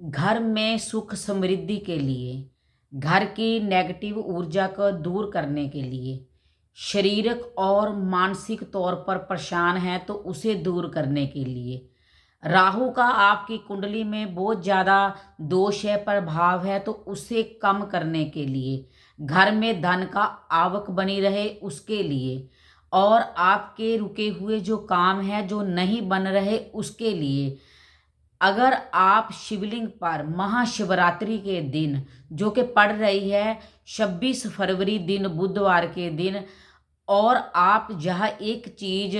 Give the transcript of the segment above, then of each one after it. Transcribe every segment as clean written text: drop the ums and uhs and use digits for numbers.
घर में सुख समृद्धि के लिए, घर की नेगेटिव ऊर्जा को दूर करने के लिए, शारीरिक और मानसिक तौर पर परेशान हैं तो उसे दूर करने के लिए, राहु का आपकी कुंडली में बहुत ज़्यादा दोष है, प्रभाव है तो उसे कम करने के लिए, घर में धन का आवक बनी रहे उसके लिए, और आपके रुके हुए जो काम हैं जो नहीं बन रहे उसके लिए, अगर आप शिवलिंग पर महाशिवरात्रि के दिन जो कि पड़ रही है 26 फरवरी दिन बुधवार के दिन, और आप जहाँ एक चीज़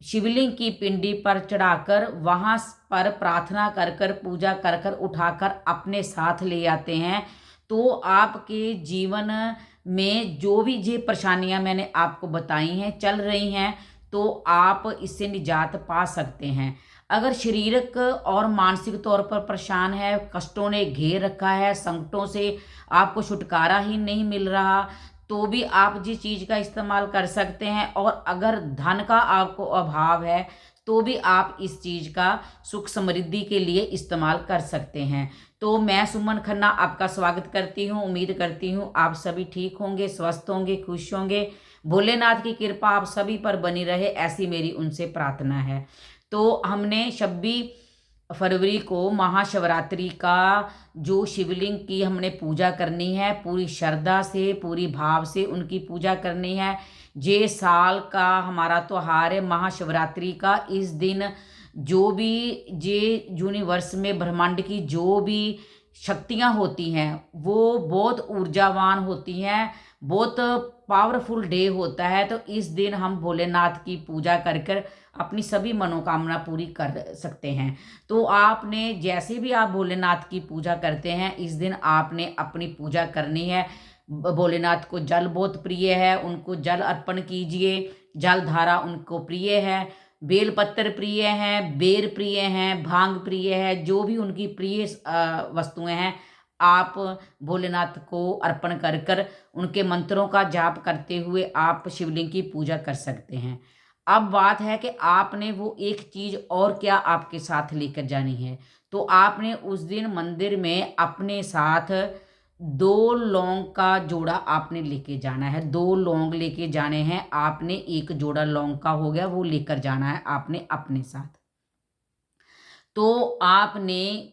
शिवलिंग की पिंडी पर चढ़ाकर वहाँ पर प्रार्थना कर कर पूजा कर कर उठाकर अपने साथ ले आते हैं, तो आपके जीवन में जो भी ये परेशानियां मैंने आपको बताई हैं चल रही हैं तो आप इससे निजात पा सकते हैं। अगर शारीरिक और मानसिक तौर पर परेशान है, कष्टों ने घेर रखा है, संकटों से आपको छुटकारा ही नहीं मिल रहा, तो भी आप जिस चीज़ का इस्तेमाल कर सकते हैं। और अगर धन का आपको अभाव है तो भी आप इस चीज़ का सुख समृद्धि के लिए इस्तेमाल कर सकते हैं। तो मैं सुमन खन्ना आपका स्वागत करती हूँ। उम्मीद करती हूँ आप सभी ठीक होंगे, स्वस्थ होंगे, खुश होंगे। भोलेनाथ की कृपा आप सभी पर बनी रहे, ऐसी मेरी उनसे प्रार्थना है। तो हमने 26 फरवरी को महाशिवरात्रि का जो शिवलिंग की हमने पूजा करनी है, पूरी श्रद्धा से पूरी भाव से उनकी पूजा करनी है। ये साल का हमारा त्योहार है महाशिवरात्रि का। इस दिन जो भी ये यूनिवर्स में ब्रह्मांड की जो भी शक्तियाँ होती हैं वो बहुत ऊर्जावान होती हैं, बहुत पावरफुल डे होता है। तो इस दिन हम भोलेनाथ की पूजा कर कर अपनी सभी मनोकामना पूरी कर सकते हैं। तो आपने जैसे भी आप भोलेनाथ की पूजा करते हैं इस दिन आपने अपनी पूजा करनी है। भोलेनाथ को जल बहुत प्रिय है, उनको जल अर्पण कीजिए। जल धारा उनको प्रिय है, बेलपत्र प्रिय हैं, बेर प्रिय हैं, भांग प्रिय है, जो भी उनकी प्रिय वस्तुएं हैं आप भोलेनाथ को अर्पण कर कर उनके मंत्रों का जाप करते हुए आप शिवलिंग की पूजा कर सकते हैं। अब बात है कि आपने वो एक चीज़ और क्या आपके साथ लेकर जानी है। तो आपने उस दिन मंदिर में अपने साथ 2 लौंग का जोड़ा आपने लेके जाना है। 2 लौंग लेके जाने हैं आपने, एक जोड़ा लौंग का हो गया वो लेकर जाना है आपने अपने साथ। तो आपने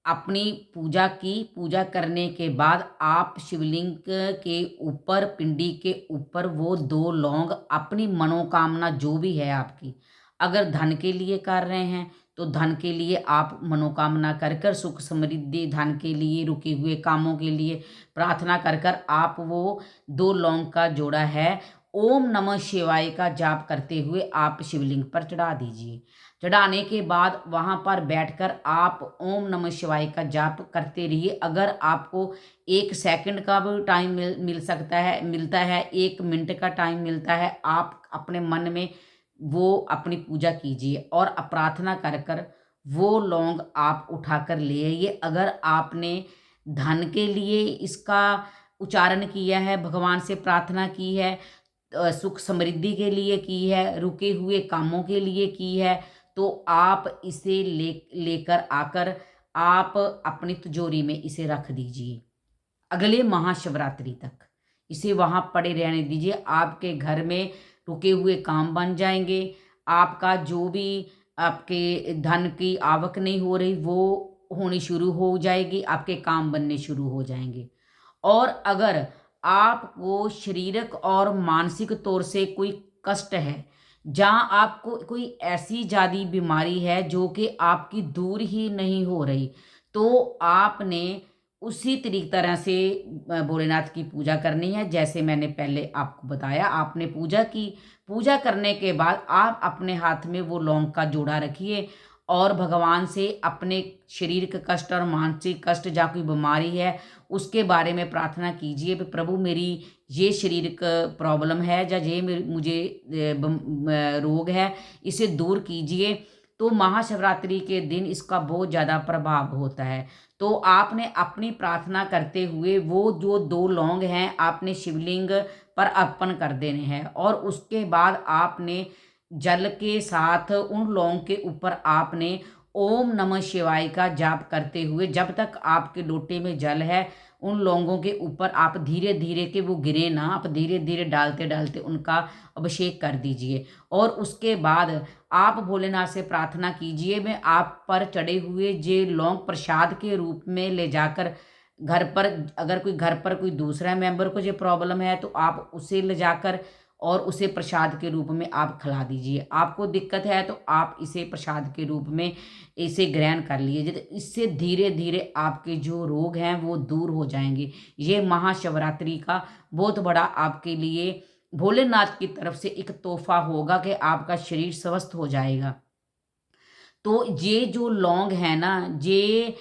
अपनी पूजा की, पूजा करने के बाद आप शिवलिंग के ऊपर, पिंडी के ऊपर वो 2 लौंग अपनी मनोकामना जो भी है आपकी, अगर धन के लिए कर रहे हैं तो धन के लिए आप मनोकामना कर कर, सुख समृद्धि, धन के लिए, रुके हुए कामों के लिए प्रार्थना कर कर आप वो 2 लौंग का जोड़ा है ओम नमः शिवाय का जाप करते हुए आप शिवलिंग पर चढ़ा दीजिए। चढ़ाने के बाद वहाँ पर बैठकर आप ओम नमः शिवाय का जाप करते रहिए। अगर आपको 1 सेकंड का भी टाइम मिल सकता है, मिलता है, 1 मिनट का टाइम मिलता है, आप अपने मन में वो अपनी पूजा कीजिए और प्रार्थना कर कर वो लौंग आप उठाकर ले आइए। अगर आपने धन के लिए इसका उच्चारण किया है, भगवान से प्रार्थना की है, सुख समृद्धि के लिए की है, रुके हुए कामों के लिए की है, तो आप इसे लेकर आकर आप अपनी तिजोरी में इसे रख दीजिए अगले महाशिवरात्रि तक। इसे वहाँ पड़े रहने दीजिए। आपके घर में रुके हुए काम बन जाएंगे। आपका जो भी आपके धन की आवक नहीं हो रही वो होनी शुरू हो जाएगी, आपके काम बनने शुरू हो जाएंगे। और अगर आपको शारीरिक और मानसिक तौर से कोई कष्ट है, जहाँ आपको कोई ऐसी ज़्यादा बीमारी है जो कि आपकी दूर ही नहीं हो रही, तो आपने उसी तरह से भोलेनाथ की पूजा करनी है जैसे मैंने पहले आपको बताया। आपने पूजा की, पूजा करने के बाद आप अपने हाथ में वो लौंग का जोड़ा रखिए और भगवान से अपने शरीर के कष्ट और मानसिक कष्ट, जहाँ कोई बीमारी है उसके बारे में प्रार्थना कीजिए कि प्रभु मेरी ये शारीरिक प्रॉब्लम है या ये मुझे रोग है, इसे दूर कीजिए। तो महाशिवरात्रि के दिन इसका बहुत ज़्यादा प्रभाव होता है। तो आपने अपनी प्रार्थना करते हुए वो जो 2 लौंग हैं आपने शिवलिंग पर अर्पण कर देने हैं और उसके बाद आपने जल के साथ उन लौंग के ऊपर आपने ओम नमः शिवाय का जाप करते हुए जब तक आपके लोटे में जल है उन लौंगों के ऊपर आप धीरे धीरे के वो गिरे ना, आप धीरे धीरे डालते डालते उनका अभिषेक कर दीजिए। और उसके बाद आप भोलेनाथ से प्रार्थना कीजिए, मैं आप पर चढ़े हुए जे लौंग प्रसाद के रूप में ले जाकर घर पर, अगर कोई घर पर कोई दूसरा मेंबर को जो प्रॉब्लम है तो आप उसे ले जाकर और उसे प्रसाद के रूप में आप खिला दीजिए। आपको दिक्कत है तो आप इसे प्रसाद के रूप में इसे ग्रहण कर लीजिए, तो इससे धीरे धीरे आपके जो रोग हैं वो दूर हो जाएंगे। ये महाशिवरात्रि का बहुत बड़ा आपके लिए भोलेनाथ की तरफ से एक तोहफा होगा कि आपका शरीर स्वस्थ हो जाएगा। तो ये जो लौंग है ना, ये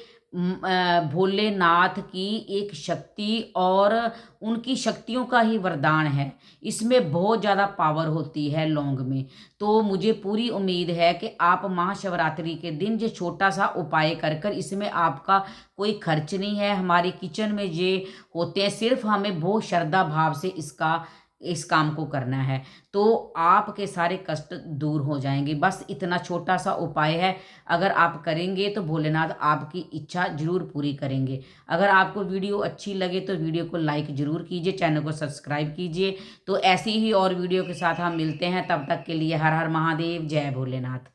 भोलेनाथ की एक शक्ति और उनकी शक्तियों का ही वरदान है। इसमें बहुत ज़्यादा पावर होती है लौंग में। तो मुझे पूरी उम्मीद है कि आप महाशिवरात्रि के दिन ये छोटा सा उपाय कर कर, इसमें आपका कोई खर्च नहीं है, हमारे किचन में ये होते हैं, सिर्फ हमें बहुत श्रद्धा भाव से इस काम को करना है, तो आपके सारे कष्ट दूर हो जाएंगे। बस इतना छोटा सा उपाय है, अगर आप करेंगे तो भोलेनाथ आपकी इच्छा जरूर पूरी करेंगे। अगर आपको वीडियो अच्छी लगे तो वीडियो को लाइक जरूर कीजिए, चैनल को सब्सक्राइब कीजिए। तो ऐसी ही और वीडियो के साथ हम मिलते हैं, तब तक के लिए हर हर महादेव, जय भोलेनाथ।